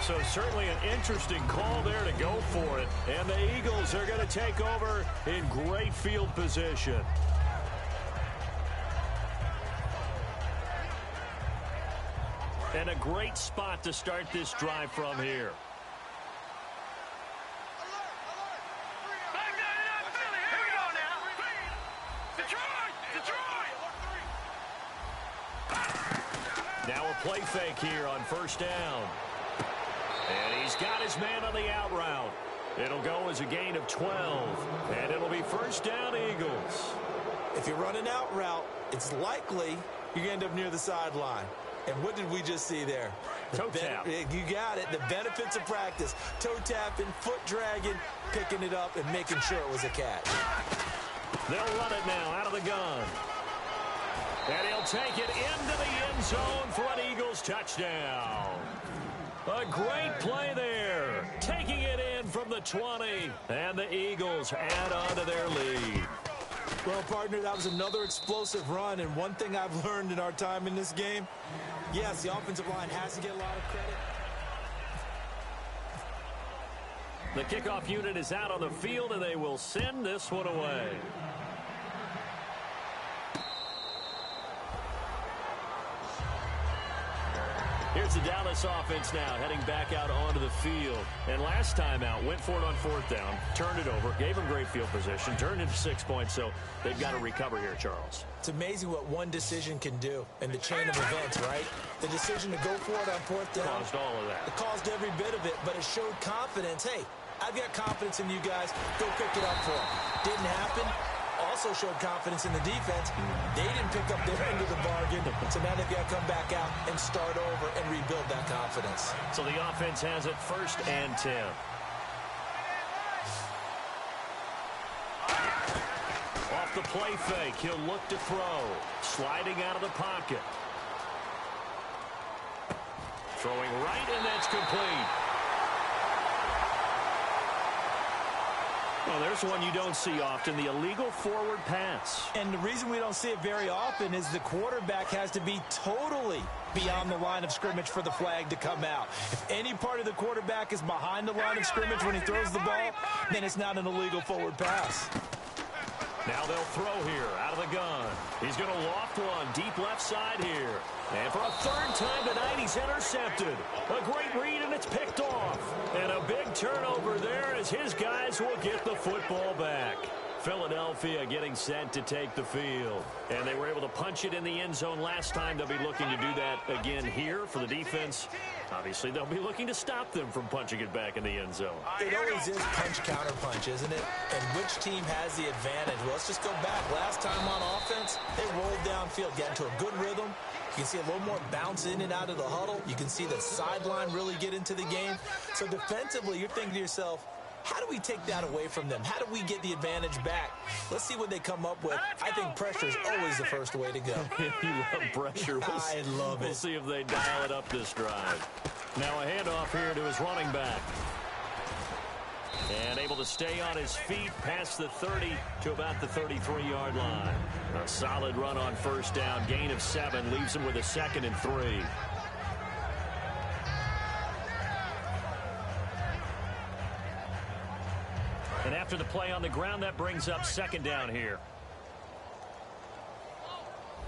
So certainly an interesting call there to go for it. And the Eagles are going to take over in great field position. And a great spot to start this drive from here. Now a play fake here on first down. And he's got his man on the out route. It'll go as a gain of 12. And it'll be first down Eagles. If you run an out route, it's likely you end up near the sideline. And what did we just see there? Toe tap. You got it. The benefits of practice. Toe tapping, foot dragging, picking it up, and making sure it was a catch. They'll run it now out of the gun. And he'll take it into the end zone for an Eagles touchdown. A great play there. Taking it in from the 20. And the Eagles add on to their lead. Well, partner, that was another explosive run, and one thing I've learned in our time in this game, yes, the offensive line has to get a lot of credit. The kickoff unit is out on the field, and they will send this one away. Here's the Dallas offense now, heading back out onto the field. And last time out, went for it on fourth down, turned it over, gave them great field position, turned into 6 points, so they've got to recover here, Charles. It's amazing what one decision can do in the chain of events, right? The decision to go for it on fourth down. Caused all of that. It caused every bit of it, but it showed confidence. Hey, I've got confidence in you guys. Go pick it up for them. Didn't happen. Also showed confidence in the defense. They didn't pick up their end of the bargain, so now they've got to come back out and start over and rebuild that confidence. So the offense has it 1st and 10. Off the play fake, he'll look to throw. Sliding out of the pocket. Throwing right, and that's complete. Well, there's one you don't see often, the illegal forward pass. And the reason we don't see it very often is the quarterback has to be totally beyond the line of scrimmage for the flag to come out. If any part of the quarterback is behind the line of scrimmage when he throws the ball, then it's not an illegal forward pass. Now they'll throw here out of the gun. He's going to loft one deep left side here. And for a third time tonight, he's intercepted. A great read, and it's picked off. And a big turnover there as his guys will get the football back. Philadelphia getting set to take the field. And they were able to punch it in the end zone last time. They'll be looking to do that again here for the defense. Obviously, they'll be looking to stop them from punching it back in the end zone. It always is punch-counter-punch, isn't it? And which team has the advantage? Well, let's just go back. Last time on offense, they rolled downfield, got into a good rhythm. You can see a little more bounce in and out of the huddle. You can see the sideline really get into the game. So defensively, you're thinking to yourself, how do we take that away from them? How do we get the advantage back? Let's see what they come up with. I think pressure is always the first way to go. You love pressure. I love it. We'll see if they dial it up this drive. Now a handoff here to his running back. And able to stay on his feet past the 30 to about the 33-yard line. A solid run on first down. Gain of 7 leaves him with a 2nd and 3. And after the play on the ground, that brings up 2nd down here.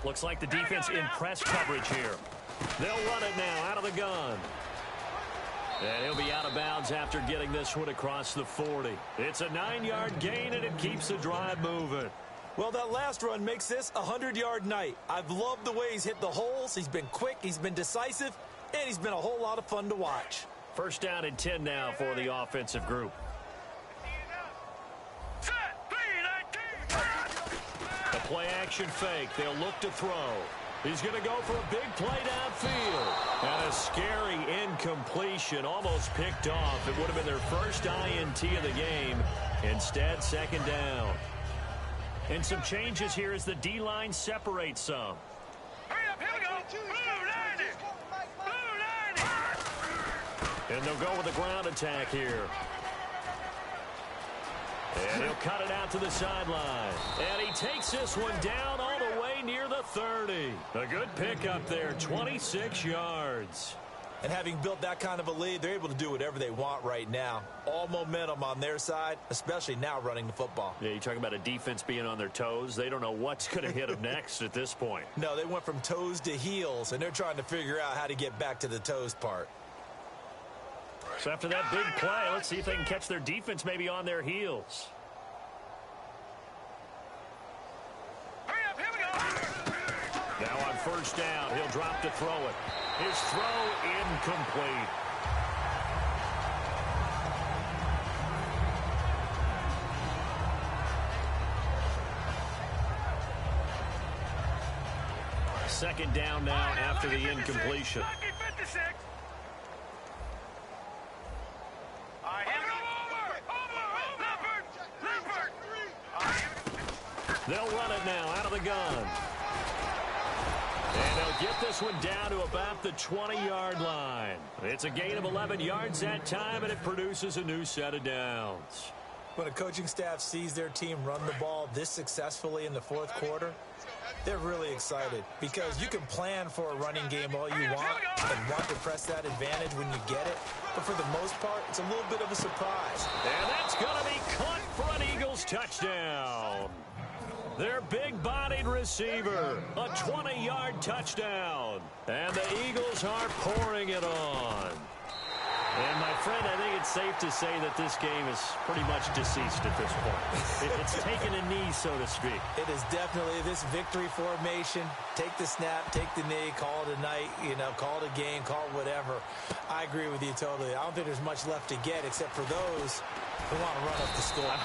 Looks like the defense in press coverage here. They'll run it now out of the gun. And he'll be out of bounds after getting this one across the 40. It's a 9-yard gain, and it keeps the drive moving. Well, that last run makes this a 100-yard night. I've loved the way he's hit the holes. He's been quick, he's been decisive, and he's been a whole lot of fun to watch. 1st down and 10 now for the offensive group. The play action fake. They'll look to throw. He's going to go for a big play downfield. And a scary incompletion, almost picked off. It would have been their first INT of the game. Instead, 2nd down. And some changes here as the D-line separates some. Hurry up, here we go. Blue 90. Blue 90. And they'll go with a ground attack here. And he'll cut it out to the sideline. And he takes this one down all the way near the 30. A good pickup there, 26 yards. And having built that kind of a lead, they're able to do whatever they want right now. All momentum on their side, especially now running the football. Yeah, you talk about a defense being on their toes. They don't know what's going to hit them next at this point. No, they went from toes to heels, and they're trying to figure out how to get back to the toes part. So after that big play, let's see if they can catch their defense maybe on their heels. Hurry up, here we go. Now on 1st down, he'll drop to throw it. His throw incomplete. Second down now after the incompletion. Lucky 56. They'll run it now out of the gun. And they'll get this one down to about the 20-yard line. It's a gain of 11 yards that time, and it produces a new set of downs. When a coaching staff sees their team run the ball this successfully in the fourth quarter, they're really excited because you can plan for a running game all you want and want to press that advantage when you get it. But for the most part, it's a little bit of a surprise. And that's going to be caught for an Eagles touchdown. Their big-bodied receiver, a 20-yard touchdown. And the Eagles are pouring it on. And, my friend, I think it's safe to say that this game is pretty much deceased at this point. It's taken a knee, so to speak. It is definitely this victory formation. Take the snap, take the knee, call it a night, call it a game, call it whatever. I agree with you totally. I don't think there's much left to get except for those who want to run up the score.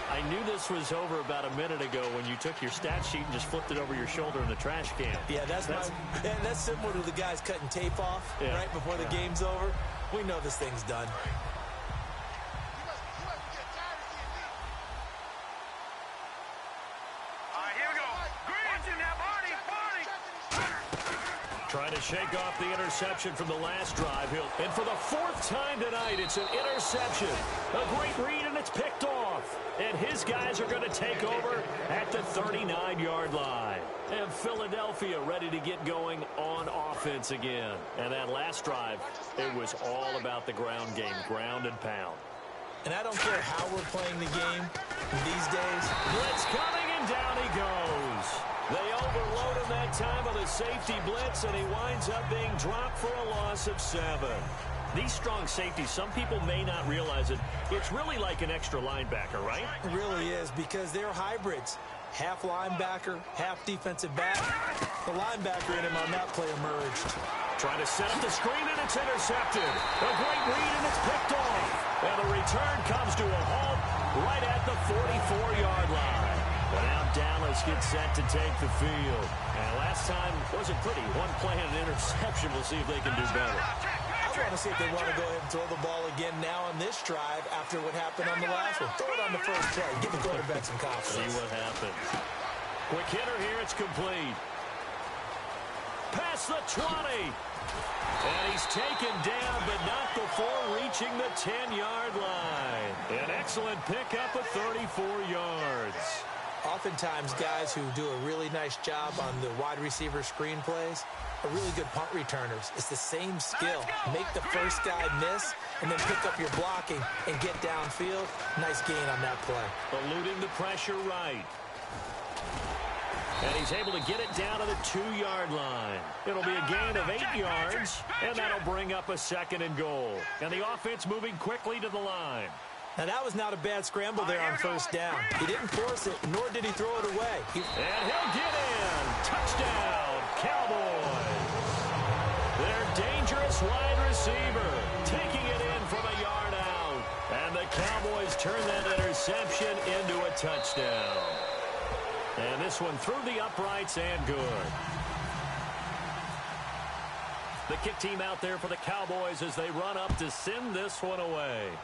I knew this was over about a minute ago when you took your stat sheet and just flipped it over your shoulder in the trash can. Yeah, that's similar to the guys cutting tape off right before the game's over. We know this thing's done. All right, here we go. Watching now, Barney. Trying to shake off the interception from the last drive. And for the fourth time tonight, it's an interception. A great read, and it's picked off. And his guys are going to take over at the 39-yard line. And Philadelphia ready to get going on offense again. And that last drive, it was all about the ground game, ground and pound. And I don't care how we're playing the game these days. Blitz coming, and down he goes. They overload him that time with a safety blitz, and he winds up being dropped for a loss of 7. These strong safeties, some people may not realize it. It's really like an extra linebacker, right? It really is, because they're hybrids. Half linebacker, half defensive back. The linebacker in him on that play emerged. Trying to set up the screen, and it's intercepted. A great read, and it's picked off. And the return comes to a halt right at the 44-yard line. But now Dallas gets set to take the field. And last time wasn't pretty. One play and an interception. We'll see if they can do better. I want to see if they want to go ahead and throw the ball again now on this drive after what happened on the last one. Throw it on the first play. Give the quarterback some confidence. See what happens. Quick hitter here. It's complete. Past the 20. And he's taken down, but not before reaching the 10-yard line. An excellent pickup of 34 yards. Oftentimes, guys who do a really nice job on the wide receiver screen plays are really good punt returners. It's the same skill. Make the first guy miss and then pick up your blocking and get downfield. Nice gain on that play. Eluding the pressure right. And he's able to get it down to the 2-yard line. It'll be a gain of 8 yards, and that'll bring up a 2nd and goal. And the offense moving quickly to the line. Now, that was not a bad scramble there on first down. He didn't force it, nor did he throw it away. And he'll get in. Touchdown, Cowboys. Their dangerous wide receiver taking it in from a yard out. And the Cowboys turn that interception into a touchdown. And this one through the uprights and good. The kick team out there for the Cowboys as they run up to send this one away.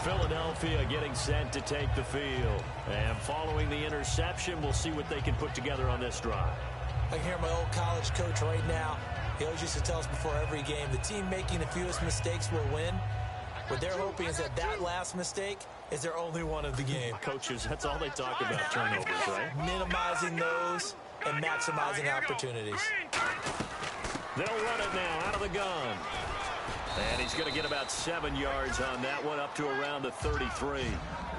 Philadelphia getting set to take the field. And following the interception, we'll see what they can put together on this drive. I can hear my old college coach right now. He always used to tell us before every game, the team making the fewest mistakes will win. What they're hoping is that last mistake is their only one of the game. Coaches, that's all they talk about, turnovers, right? Minimizing those and maximizing opportunities. They'll run it now out of the gun. And he's going to get about 7 yards on that one, up to around the 33.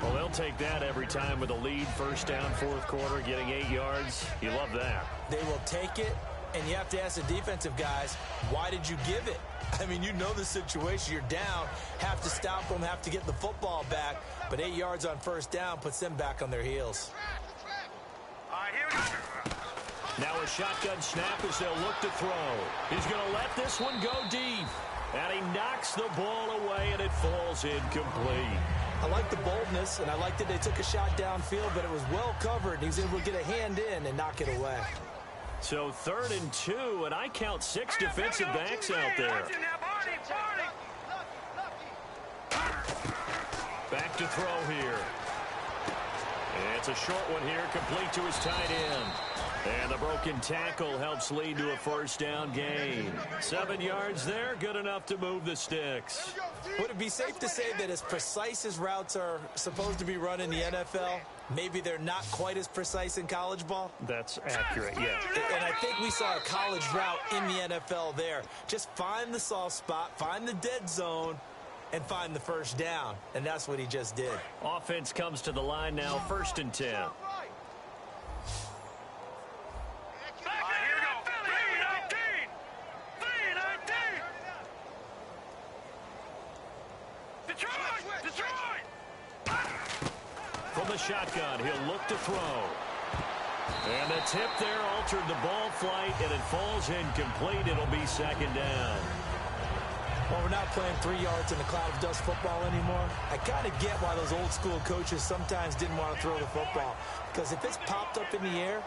Well, they'll take that every time with a lead, first down, fourth quarter, getting 8 yards. You love that. They will take it, and you have to ask the defensive guys, why did you give it? I mean, you know the situation. You're down, have to stop them, have to get the football back. But 8 yards on first down puts them back on their heels. All right, here we go. Now a shotgun snap as they'll look to throw. He's going to let this one go deep. And he knocks the ball away, and it falls incomplete. I like the boldness, and I like that they took a shot downfield, but it was well covered, and he was able to get a hand in and knock it away. So 3rd and 2, and I count 6 defensive backs out there. Back to throw here. It's a short one here, complete to his tight end. And the broken tackle helps lead to a first down gain. 7 yards there, good enough to move the sticks. Would it be safe to say that as precise as routes are supposed to be run in the NFL, maybe they're not quite as precise in college ball? That's accurate, yeah. And I think we saw a college route in the NFL there. Just find the soft spot, find the dead zone, and find the first down. And that's what he just did. Offense comes to the line now, 1st and 10. From the shotgun, he'll look to throw. And the tip there altered the ball flight, and it falls incomplete. It'll be 2nd down. Well, we're not playing 3 yards in a cloud of dust football anymore. I kind of get why those old school coaches sometimes didn't want to throw the football. Because if it's popped up in the air,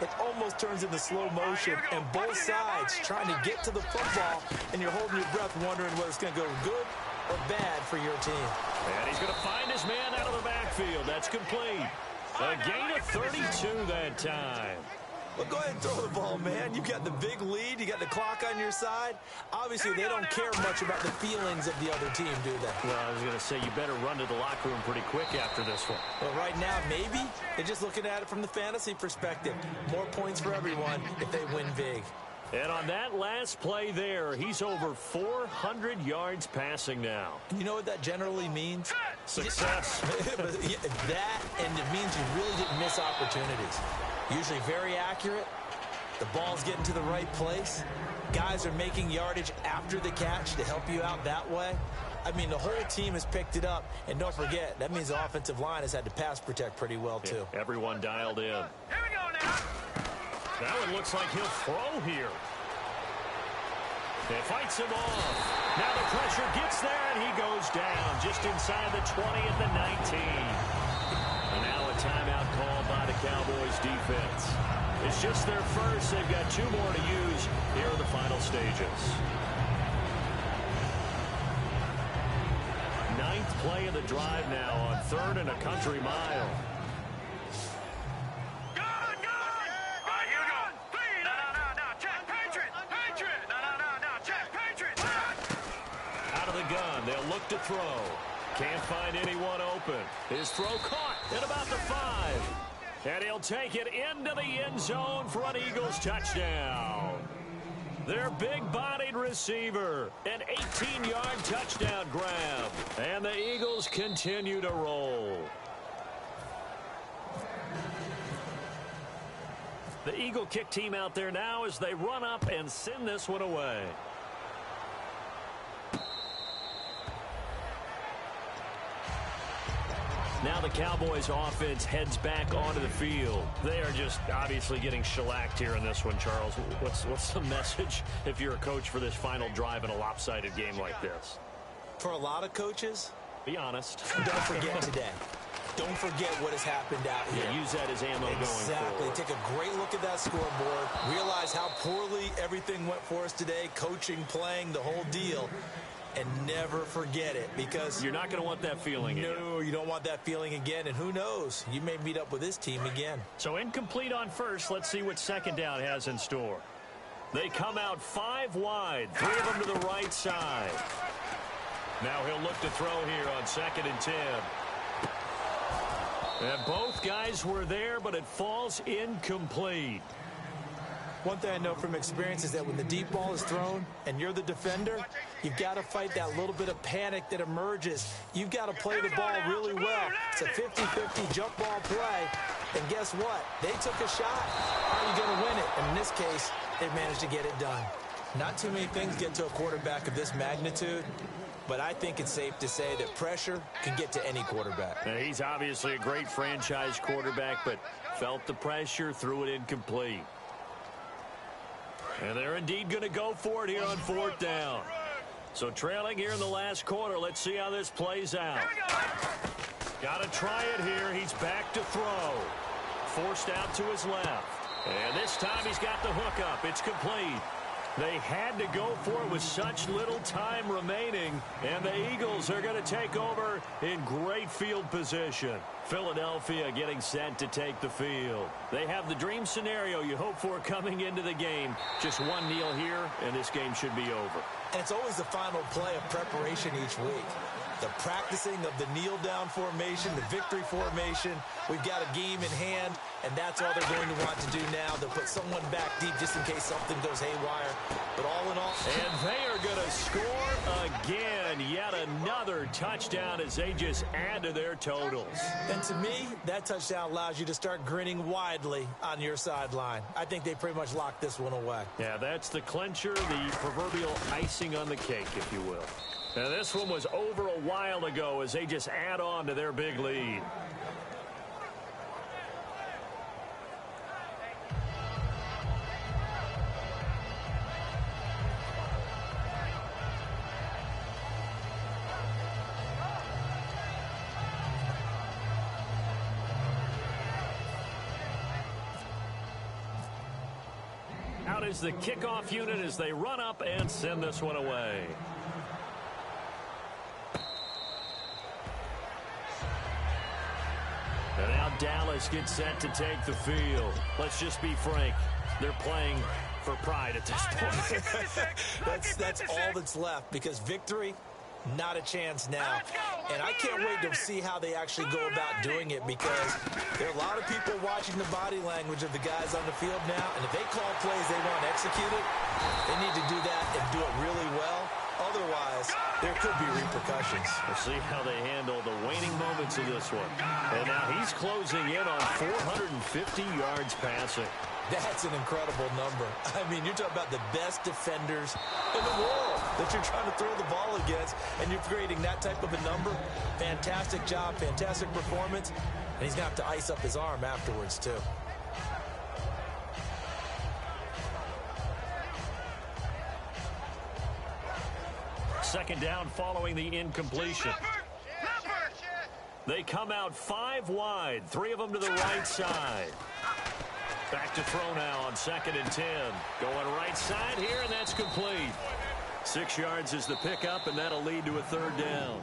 it almost turns into slow motion, and both sides trying to get to the football, and you're holding your breath wondering whether it's going to go good or bad for your team. And he's going to find his man out of the backfield. That's complete. A gain of 32 that time. Well, go ahead and throw the ball, man. You got the big lead. You got the clock on your side. Obviously, they don't care much about the feelings of the other team, do they? Well, I was going to say, you better run to the locker room pretty quick after this one. Well, right now, maybe. They're just looking at it from the fantasy perspective. More points for everyone if they win big. And on that last play there, he's over 400 yards passing now. You know what that generally means? Success. That, and it means you really didn't miss opportunities. Usually very accurate. The ball's getting to the right place. Guys are making yardage after the catch to help you out that way. I mean, the whole team has picked it up. And don't forget, that means the offensive line has had to pass protect pretty well, too. Yeah, everyone dialed in. Here we go now. That one looks like he'll throw here. It fights him off. Now the pressure gets there, and he goes down just inside the 20 at the 19. And now a timeout called by the Cowboys defense. It's just their first. They've got 2 more to use here in the final stages. 9th play of the drive now on 3rd and a country mile. They'll look to throw. Can't find anyone open. His throw caught at about the 5. And he'll take it into the end zone for an Eagles touchdown. Their big-bodied receiver. An 18-yard touchdown grab. And the Eagles continue to roll. The Eagle kick team out there now as they run up and send this one away. Now the Cowboys offense heads back onto the field. They are just obviously getting shellacked here in this one, Charles. What's the message if you're a coach for this final drive in a lopsided game like this? For a lot of coaches, be honest. Don't forget today. Don't forget what has happened out here. Yeah, use that as ammo going forward. Take a great look at that scoreboard. Realize how poorly everything went for us today. Coaching, playing, the whole deal. And never forget it, because you're not going to want that feeling again. No, you don't want that feeling again. And who knows? You may meet up with this team again. So incomplete on first. Let's see what 2nd down has in store. They come out 5 wide. 3 of them to the right side. Now he'll look to throw here on 2nd and 10. And both guys were there, but it falls incomplete. One thing I know from experience is that when the deep ball is thrown and you're the defender, you've got to fight that little bit of panic that emerges. You've got to play the ball really well. It's a 50-50 jump ball play. And guess what? They took a shot. Are you going to win it? And in this case, they managed to get it done. Not too many things get to a quarterback of this magnitude, but I think it's safe to say that pressure can get to any quarterback. Now, he's obviously a great franchise quarterback, but felt the pressure, threw it incomplete. And they're indeed going to go for it here on 4th down. So trailing here in the last quarter. Let's see how this plays out. Got to try it here. He's back to throw. Forced out to his left. And this time he's got the hook up. It's complete. They had to go for it with such little time remaining, and the Eagles are going to take over in great field position. Philadelphia getting set to take the field. They have the dream scenario you hope for coming into the game. Just one kneel here, and this game should be over. And it's always the final play of preparation each week. The practicing of the kneel-down formation, the victory formation. We've got a game in hand, and that's all they're going to want to do now. They'll put someone back deep just in case something goes haywire. But all in all... And they are going to score again. Yet another touchdown as they just add to their totals. And to me, that touchdown allows you to start grinning widely on your sideline. I think they pretty much locked this one away. Yeah, that's the clincher, the proverbial icing on the cake, if you will. Now, this one was over a while ago as they just add on to their big lead. Out is the kickoff unit as they run up and send this one away. And now Dallas gets set to take the field. Let's just be frank. They're playing for pride at this point. That's all that's left because victory, not a chance now. And I can't wait to see how they actually go about doing it because there are a lot of people watching the body language of the guys on the field now. And if they call plays they want executed, they need to do that and do it really well. Otherwise, there could be repercussions. We'll see how they handle the waning moments of this one. And now he's closing in on 450 yards passing. That's an incredible number. I mean, you're talking about the best defenders in the world that you're trying to throw the ball against, and you're creating that type of a number. Fantastic job, fantastic performance, and he's going to have to ice up his arm afterwards, too. Second down following the incompletion. They come out 5 wide, 3 of them to the right side. Back to throw now on 2nd and 10. Going right side here, and that's complete. 6 yards is the pickup, and that'll lead to a 3rd down.